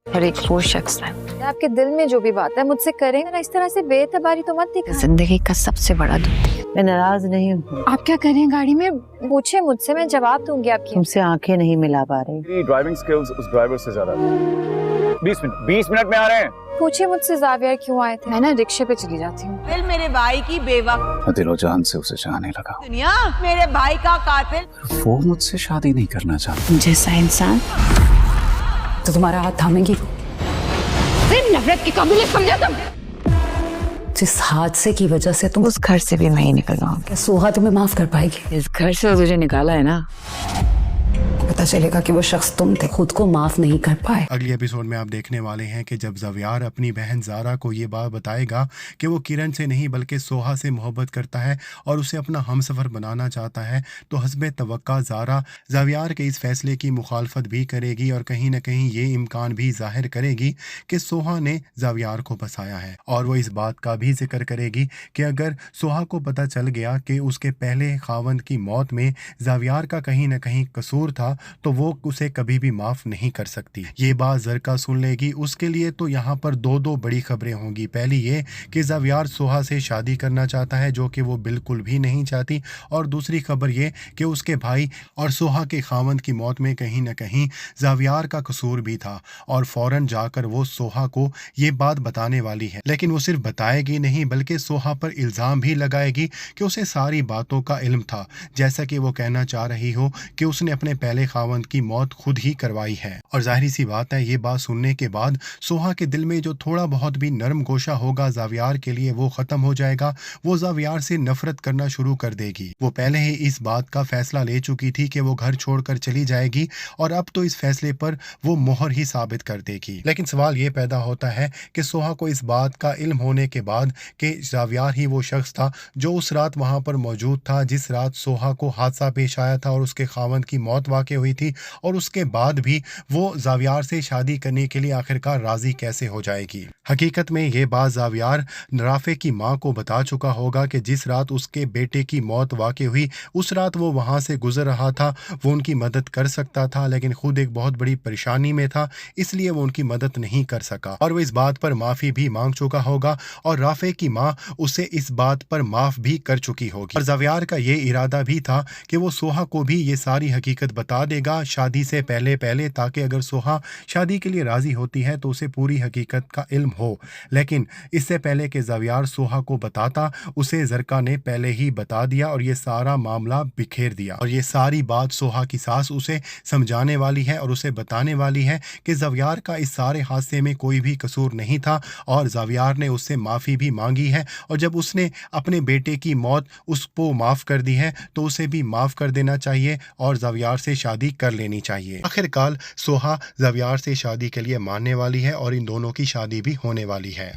और एक वो शख्स है। आपके दिल में जो भी बात है मुझसे करें ना, इस तरह से बेतबारी तो मत दिखा। जिंदगी का सबसे बड़ा दुख। मैं नाराज नहीं हूँ, आप क्या कर रहे हैं गाड़ी में? पूछे मुझसे, मैं जवाब दूंगी आपकी। तुमसे आंखें नहीं मिला पा रही। मेरी ड्राइविंग स्किल्स उस ड्राइवर से ज्यादा। 20 मिनट में आ रहे हैं। पूछे मुझसे जावियर क्यों आए थे? मैं ना रिक्शे पे चली जाती हूँ। दिल मेरे भाई की बेवकूफ दिलो जान से उसे चाहने लगा। दुनिया मेरे भाई का कातिल। वो मुझसे शादी नहीं करना चाहता। जैसा इंसान तो तुम्हारा हाथ थामेंगी? नफरत की काबिल समझा तुम। जिस हादसे की वजह से तुम उस घर से भी मैं ही निकल रहा हूँ। क्या सोहा तुम्हें माफ कर पाएगी? इस घर से तुझे निकाला है ना, पता चलेगा कि वो शख्स तुम थे, खुद को माफ नहीं कर पाए। अगले एपिसोड में आप देखने वाले हैं कि जब ज़ावियार अपनी बहन ज़ारा को ये बात बताएगा कि वो किरण से नहीं बल्कि सोहा से मोहब्बत करता है और उसे अपना हमसफ़र बनाना चाहता है, तो हस्बे तवक्का ज़ारा ज़ावियार के इस फैसले की मुखालफत भी करेगी और कहीं ना कहीं ये इम्कान भी जाहिर करेगी कि सोहा ने ज़ावियार को फंसाया है। और वो इस बात का भी जिक्र करेगी कि अगर सोहा को पता चल गया कि उसके पहले खावंद की मौत में ज़ावियार का कहीं ना कहीं कसूर था, तो वो उसे कभी भी माफ़ नहीं कर सकती। ये बात ज़रका सुन लेगी। उसके लिए तो यहाँ पर दो बड़ी खबरें होंगी। पहली ये कि ज़ावियार सोहा से शादी करना चाहता है, जो कि वो बिल्कुल भी नहीं चाहती, और दूसरी खबर ये कि उसके भाई और सोहा के खावंद की मौत में कहीं ना कहीं ज़ावियार का कसूर भी था और फ़ौरन जाकर वो सोहा को ये बात बताने वाली है। लेकिन वो सिर्फ बताएगी नहीं बल्कि सोहा पर इल्ज़ाम भी लगाएगी कि उसे सारी बातों का इल्म था, जैसा कि वो कहना चाह रही हो कि उसने अपने पहले खावंद की मौत खुद ही करवाई है। और जाहिर सी बात है, ये बात सुनने के बाद सोहा के दिल में जो थोड़ा बहुत भी नरम गोशा होगा ज़ावियार के लिए वो ख़त्म हो जाएगा। वो ज़ावियार से नफरत करना शुरू कर देगी। वो पहले ही इस बात का फैसला ले चुकी थी कि वो घर छोड़कर चली जाएगी और अब तो इस फैसले पर वो मोहर ही साबित कर देगी। लेकिन सवाल ये पैदा होता है कि सोहा को इस बात का इल्म होने के बाद कि ज़ावियार ही वो शख्स था जो उस रात वहाँ पर मौजूद था जिस रात सोहा को हादसा पेश आया था और उसके खावंद की मौत वाक़ हुई थी, और उसके बाद भी वो ज़ावियार से शादी करने के लिए आखिरकार राज़ी कैसे हो जाएगी। हकीकत में ये बात ज़ावियार राफ़े की माँ को बता चुका होगा कि जिस रात उसके बेटे की मौत वाक़ हुई उस रात वो वहाँ से गुजर रहा था। वो उनकी मदद कर सकता था लेकिन खुद एक बहुत बड़ी परेशानी में था, इसलिए वो उनकी मदद नहीं कर सका और वो इस बात पर माफ़ी भी मांग चुका होगा और राफ़े की माँ उसे इस बात पर माफ़ भी कर चुकी होगी। और ज़ावियार का ये इरादा भी था कि वो सोहा को भी ये सारी हकीकत बता देगा शादी से पहले ताकि अगर सोहा शादी के लिए राज़ी होती है तो उसे पूरी हकीकत का इल्म हो। लेकिन इससे पहले कि ज़ावियार सोहा को बताता, उसे ज़रका ने पहले ही बता दिया और ये सारा मामला बिखेर दिया। और ये सारी बात सोहा की सास उसे समझाने वाली है और उसे बताने वाली है कि ज़ावियार का इस सारे हादसे में कोई भी कसूर नहीं था और ज़ावियार ने उससे माफ़ी भी मांगी है और जब उसने अपने बेटे की मौत उसको माफ़ कर दी है तो उसे भी माफ़ कर देना चाहिए और ज़ावियार से शादी कर लेनी चाहिए। आखिरकार सोहा ज़ावियार से शादी के लिए मानने वाली है और इन दोनों की शादी भी होने वाली है।